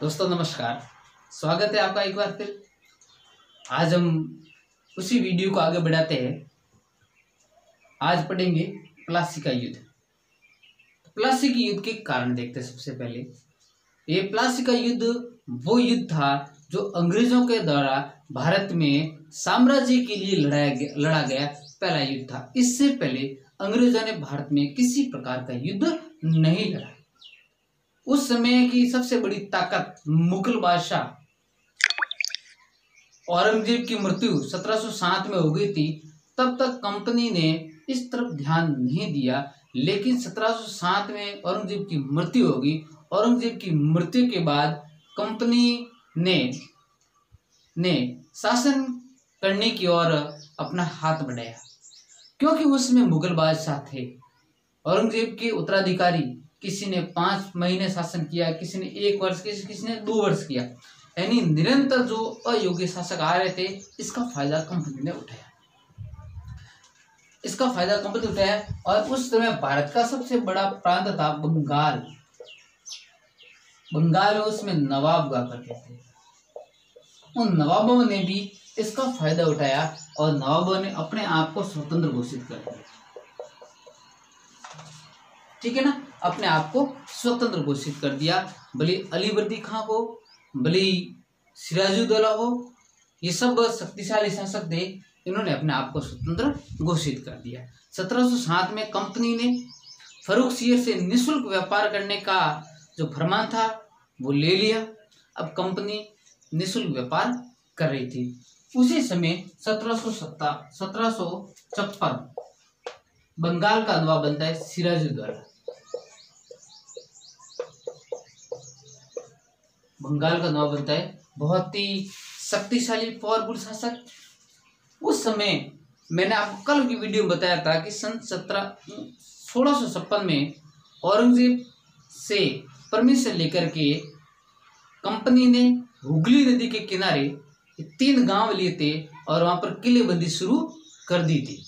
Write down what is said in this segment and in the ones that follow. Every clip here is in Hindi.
दोस्तों नमस्कार। स्वागत है आपका एक बार फिर। आज हम उसी वीडियो को आगे बढ़ाते हैं। आज पढ़ेंगे प्लासी का युद्ध। प्लासी के युद्ध के कारण देखते हैं। सबसे पहले ये प्लासी का युद्ध वो युद्ध था जो अंग्रेजों के द्वारा भारत में साम्राज्य के लिए लड़ा गया पहला युद्ध था। इससे पहले अंग्रेजों ने भारत में किसी प्रकार का युद्ध नहीं लड़ा। उस समय की सबसे बड़ी ताकत मुगल बादशाह औरंगजेब की मृत्यु 1707 में हो गई थी। तब तक कंपनी ने इस तरफ ध्यान नहीं दिया, लेकिन 1707 में औरंगजेब की मृत्यु हो गई। औरंगजेब की मृत्यु के बाद कंपनी ने शासन करने की ओर अपना हाथ बढ़ाया, क्योंकि उसमें मुगल बादशाह थे। औरंगजेब के उत्तराधिकारी किसी ने 5 महीने शासन किया, किसी ने 1 वर्ष, किसी ने 2 वर्ष किया। यानी निरंतर जो अयोग्य शासक आ रहे थे, इसका फायदा कंपनी ने उठाया। और उस समय भारत का सबसे बड़ा प्रांत था बंगाल। बंगाल में उसमें नवाब हुआ करते थे। उन नवाबों ने भी इसका फायदा उठाया और नवाबों ने अपने आप को स्वतंत्र घोषित कर दिया। ठीक है ना, अपने आप को स्वतंत्र घोषित कर दिया। भले अलीवर्दी खां हो, भले सिराजुद्दौला हो, ये सब शक्तिशाली शासक थे। इन्होंने अपने आप को स्वतंत्र घोषित कर दिया। 1707 में कंपनी ने फर्रुखसियर से निःशुल्क व्यापार करने का जो फरमान था वो ले लिया। अब कंपनी निःशुल्क व्यापार कर रही थी। उसी समय 1756 बंगाल का नवाब बनता है सिराजुद्दौला। बंगाल का नवाब बनता है, बहुत ही शक्तिशाली पावरफुल शासक। उस समय मैंने आपको कल की वीडियो में बताया था कि सन 1656 में औरंगजेब से परमिशन लेकर के कंपनी ने हुगली नदी के किनारे 3 गांव लिए थे और वहां पर किलेबंदी शुरू कर दी थी।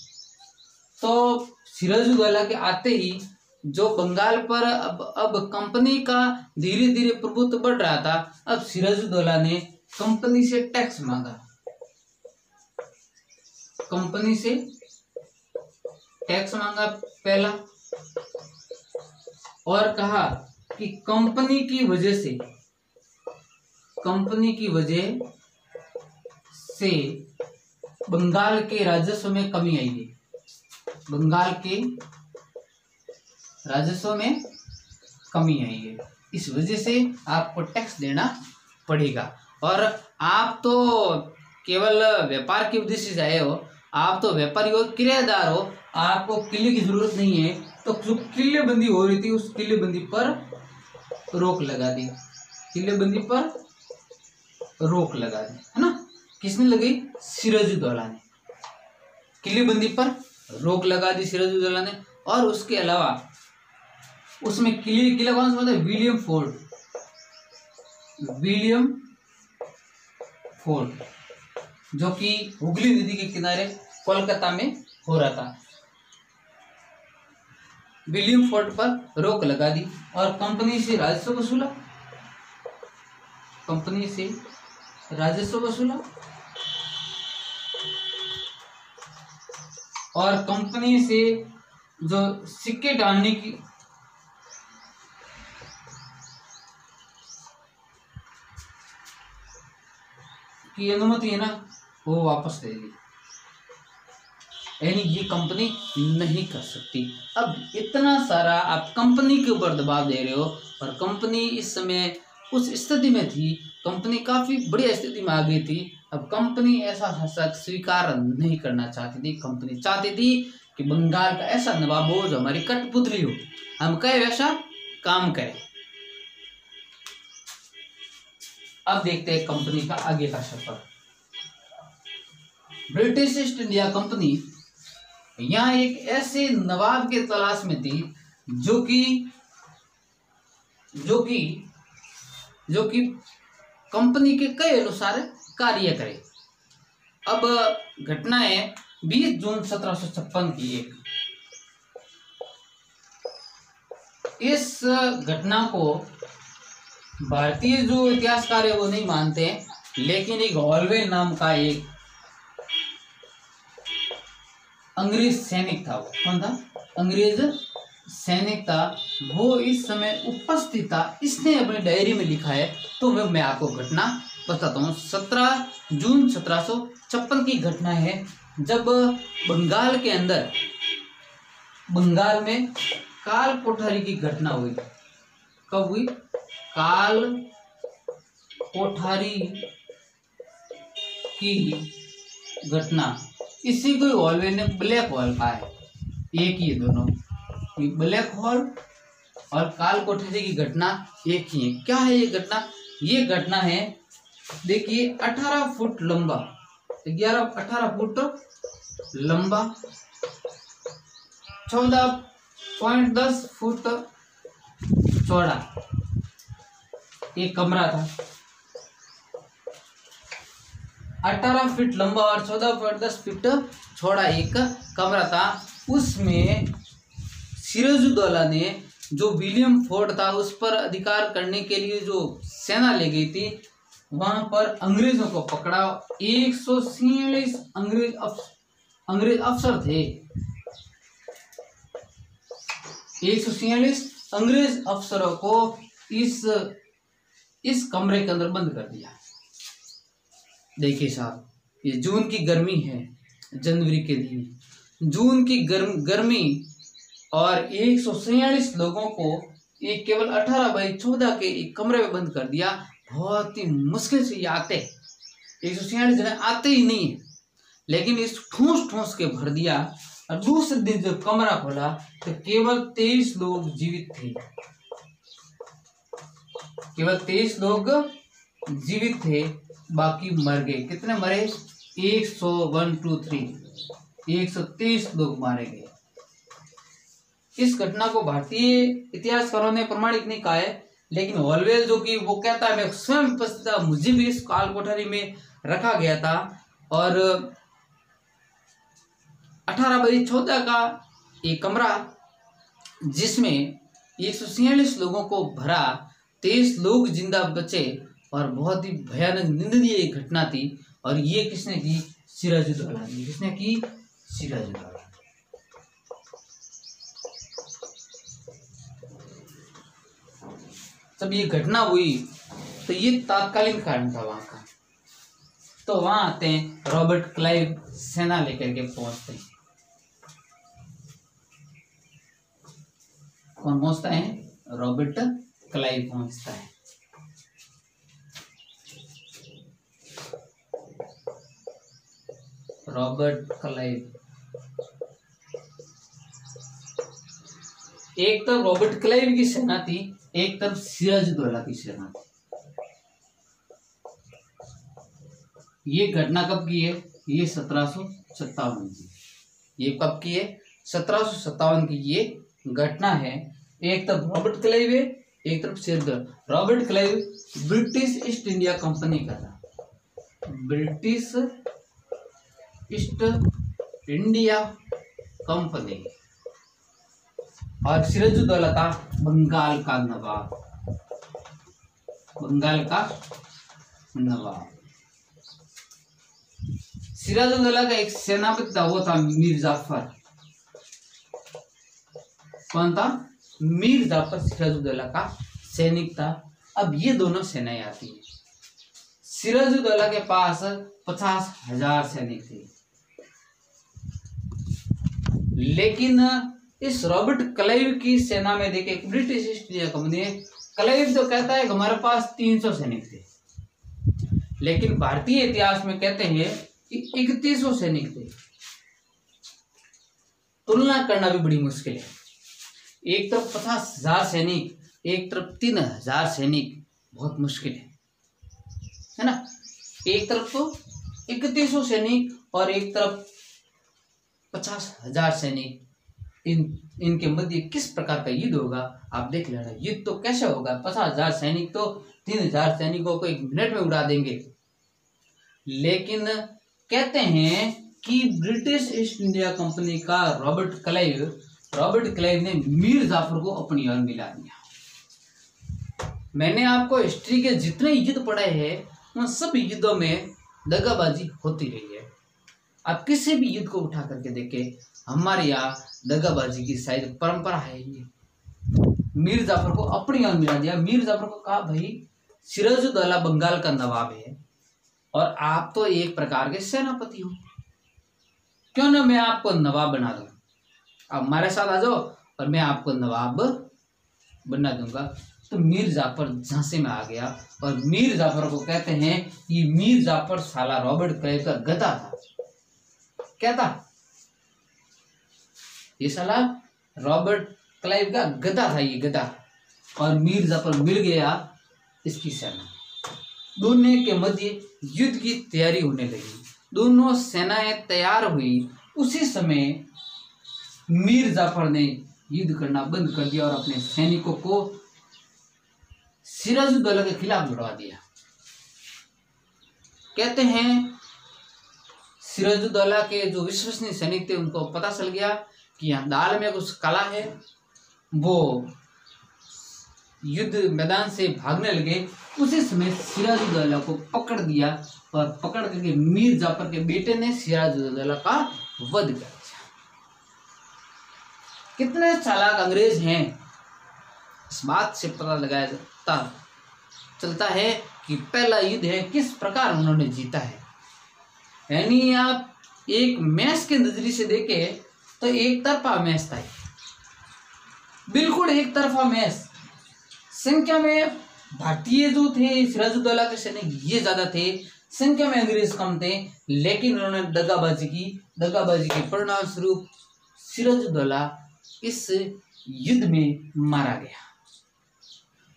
तो सिराजुद्दौला के आते ही जो बंगाल पर अब कंपनी का धीरे धीरे प्रभुत्व बढ़ रहा था। अब सिराजुद्दौला ने कंपनी से टैक्स मांगा। कंपनी से टैक्स मांगा पहला, और कहा कि कंपनी की वजह से बंगाल के राजस्व में कमी आई है। बंगाल के राजस्व में कमी आई है, इस वजह से आपको टैक्स देना पड़ेगा। और आप तो केवल व्यापार की उद्देश्य से आए हो, आप तो व्यापारी हो, किराएदार हो, आपको किले की जरूरत नहीं है। तो जो किलेबंदी हो रही थी उस किलेबंदी पर रोक लगा दी। किलेबंदी पर रोक लगा दी, है ना। किसने लगाई? सिराजुद्दौला ने। किलेबंदी पर रोक लगा दी सिराजुद्दौला ने। और उसके अलावा उसमें किला कौन सा है? विलियम फोर्ट, जो कि हुगली नदी के किनारे कोलकाता में हो रहा था। विलियम फोर्ट पर रोक लगा दी और कंपनी से राजस्व वसूला। और कंपनी से जो सिक्के डालने की अनुमति है ना, वो वापस ले ली। यानी ये कंपनी नहीं कर सकती। अब इतना सारा आप कंपनी के ऊपर दबाव दे रहे हो, और कंपनी इस समय उस स्थिति में थी, कंपनी काफी बढ़िया स्थिति में आ गई थी। अब कंपनी ऐसा शासक स्वीकार नहीं करना चाहती थी। कंपनी चाहती थी कि बंगाल का ऐसा नवाब हो जो हमारी कठपुतली हो, हम कहे वैसा काम करें। अब देखते हैं कंपनी का आगे का सफर। ब्रिटिश ईस्ट इंडिया कंपनी यहाँ एक ऐसे नवाब के तलाश में थी जो कि कंपनी के कई अनुसार कार्य करे। अब घटना है 20 जून 1756 की। इस घटना को भारतीय जो इतिहासकार है वो नहीं मानते हैं, लेकिन एक हॉलवेल नाम का एक अंग्रेज सैनिक था। वो कौन था? अंग्रेज सैनिक था, वो इस समय उपस्थित था। इसने अपनी डायरी में लिखा है, तो मैं आपको घटना बताता हूँ। 17 जून 1756 की घटना है, जब बंगाल के अंदर, बंगाल में काल कोठारी की घटना हुई। कब हुई? काल कोठारी की घटना। इसी को हॉलवेल ने ब्लैक होल कहा है। एक ही है दोनों, ब्लैक होल और काल कोठरी की घटना एक ही है। क्या है ये घटना? ये घटना है, देखिए 18 फुट लंबा, 18 फुट लंबा, 14.10 फुट चौड़ा एक कमरा था। 18 फीट लंबा और 14.10 फीट चौड़ा एक कमरा था। उसमें सिराजुद्दौला ने, जो विलियम फोर्ड था, उस पर अधिकार करने के लिए जो सेना ले गई थी, वहां पर अंग्रेजों को पकड़ा। 146 अंग्रेज अफसर थे। 146 अंग्रेज अफसरों को इस कमरे के अंदर बंद कर दिया। देखिए साहब, ये जून की गर्मी है, जनवरी के दिन जून की गर्मी, और 146 लोगों को एक केवल 18x14 के एक कमरे में बंद कर दिया। बहुत ही मुश्किल से ये आते, 146 जने आते ही नहीं है, लेकिन इस ठूस के भर दिया। और दूसरे दिन जब कमरा खोला तो केवल 23 लोग जीवित थे। केवल 23 लोग जीवित थे, बाकी मर गए। कितने मरे? 123 लोग मारे गए। इस घटना को भारतीय इतिहासकारों ने प्रमाणित नहीं कहा है, लेकिन हॉलवेल जो कि वो कहता है मैं स्वयं उपस्थित था, मुझे भी इस काल कोठरी में रखा गया था, और 18x14 का एक कमरा जिसमें 146 लोगों को भरा, 23 लोग जिंदा बचे, और बहुत ही भयानक निंदनीय घटना थी। और ये किसने की? सिराजुद्दौला ने। किसने की? सिराजुद्दौला। जब ये घटना हुई तो ये तात्कालीन कारण था वहां का। तो वहां आते हैं रॉबर्ट क्लाइव, सेना लेकर के पहुंचते हैं। कौन पहुंचता है? रॉबर्ट क्लाइव पहुंचता है। रॉबर्ट क्लाइव, एक तरफ रॉबर्ट क्लाइव की सेना थी, एक तरफ सिराजुद्दौला की सेना थी। ये घटना कब की है? ये 1757 की। ये कब की है? 1757 की ये घटना है। एक तरफ रॉबर्ट क्लाइव है, एक तरफ Sirajuddaula. Robert Clive British East India company का था, ब्रिटिश ईस्ट इंडिया कंपनी, और सिराजुद्दौला था बंगाल का नवाब। बंगाल का नवाब। सिराजुद्दौला का एक सेनापति था, वो था मीर जाफर। कौन था? मीर जाफर सिराजुद्दौला का सैनिक था। अब ये दोनों सेनाएं आती हैं। सिराजुद्दौला के पास 50,000 सैनिक थे, लेकिन इस रॉबर्ट क्लाइव की सेना में देखे, British East India company, Clive तो कहता है कि हमारे पास 300 सैनिक थे, लेकिन भारतीय इतिहास में कहते हैं कि 3100 सैनिक थे। तुलना करना भी बड़ी मुश्किल है। एक तरफ 50,000 सैनिक, एक तरफ 3,000 सैनिक, बहुत मुश्किल है ना। एक तरफ तो 3100 सैनिक और एक तरफ 50,000 सैनिक। इनके मध्य किस प्रकार का युद्ध होगा आप देख लेना। युद्ध तो कैसे होगा? 50,000 सैनिक तो 3,000 सैनिकों को 1 मिनट में उड़ा देंगे। लेकिन कहते हैं कि ब्रिटिश ईस्ट इंडिया कंपनी का रॉबर्ट क्लाइव ने मीर जाफर को अपनी ओर मिला दिया। मैंने आपको हिस्ट्री के जितने युद्ध पढ़े हैं उन सब युद्धों में दगाबाजी होती रही है। आप किसी भी युद्ध को उठा करके देखें, हमारे यहाँ दगाबाजी की शायद परंपरा है ही। मीर जाफर को अपनी ओर मिला दिया। मीर जाफर को कहा, भाई सिराजुद्दौला बंगाल का नवाब है और आप तो एक प्रकार के सेनापति हो, क्यों ना मैं आपको नवाब बना दूं। आप हमारे साथ आ जाओ और मैं आपको नवाब बना दूंगा। तो मीर जाफर झांसे में आ गया और मीर जाफर को कहते हैं कि मीर जाफर साला रॉबर्ट क्लाइव का गधा था। क्या था ये? साला रॉबर्ट क्लाइव का गधा था ये, गधा। और मीर जाफर मिल गया इसकी सेना। दोनों के मध्य युद्ध की तैयारी होने लगी। दोनों सेनाएं तैयार हुई। उसी समय मीर जाफर ने युद्ध करना बंद कर दिया और अपने सैनिकों को सिराजुद्दौला के खिलाफ लड़वा दिया। कहते हैं सिराजुद्दौला के जो विश्वसनीय सैनिक थे उनको पता चल गया कि यहाँ दाल में कुछ काला है। वो युद्ध मैदान से भागने लगे। उसी समय सिराजुद्दौला को पकड़ दिया और पकड़ करके मीर जाफर के बेटे ने सिराजुद्दौला का वध कर दिया। कितने चालाक अंग्रेज हैं, इस बात से पता लगाया चलता है कि पहला युद्ध है किस प्रकार उन्होंने जीता है। यानी आप एक मैच के नजरिए से देखें तो एक तरफा मैच था, बिल्कुल एक तरफा मैच। संख्या में भारतीय जो थे सिराजुद्दौला के सैनिक ये ज्यादा थे, संख्या में अंग्रेज कम थे, लेकिन उन्होंने दगाबाजी की। दगाबाजी के परिणाम स्वरूप सिराजुद्दौला इस युद्ध में मारा गया।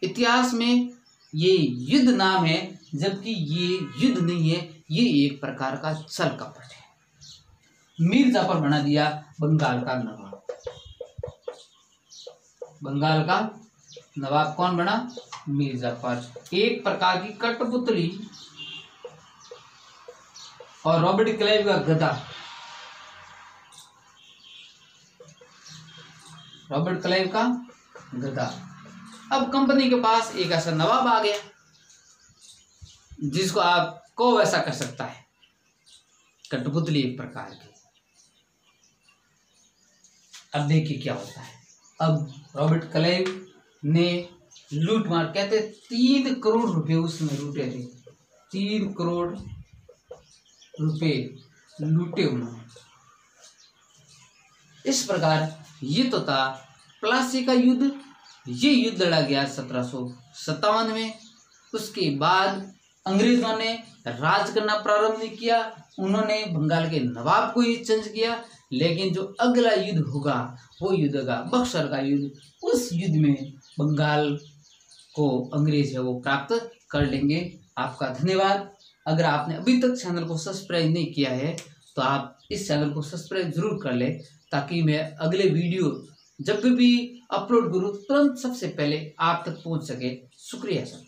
इतिहास में ये युद्ध नाम है, जबकि ये युद्ध नहीं है, ये एक प्रकार का छल कपट है। मीर जाफर बना दिया बंगाल का नवाब। बंगाल का नवाब कौन बना? मीर जाफर। एक प्रकार की कठपुतली और रॉबर्ट क्लाइव का गधा। रॉबर्ट क्लाइव का गधा। अब कंपनी के पास एक ऐसा नवाब आ गया जिसको आपको वैसा कर सकता है, कठपुतली एक प्रकार की। अब देखिए क्या होता है। अब रॉबर्ट क्लाइव ने लूट मार, कहते 3 करोड़ रुपए उसमें लूटे थे। 3 करोड़ रुपए लूटे उन्होंने। इस प्रकार ये तो था प्लासी का युद्ध। ये युद्ध लड़ा गया 1757 में। उसके बाद अंग्रेजों ने राज करना प्रारंभ नहीं किया। उन्होंने बंगाल के नवाब को ही चेंज किया। लेकिन जो अगला युद्ध होगा वो युद्ध होगा बक्सर का युद्ध। उस युद्ध में बंगाल को अंग्रेज है वो प्राप्त कर लेंगे। आपका धन्यवाद। अगर आपने अभी तक चैनल को सब्सक्राइब नहीं किया है तो आप इस चैनल को सब्सक्राइब जरूर कर ले, ताकि मैं अगले वीडियो जब भी अपलोड करूँ तुरंत सबसे पहले आप तक पहुंच सके। शुक्रिया सर।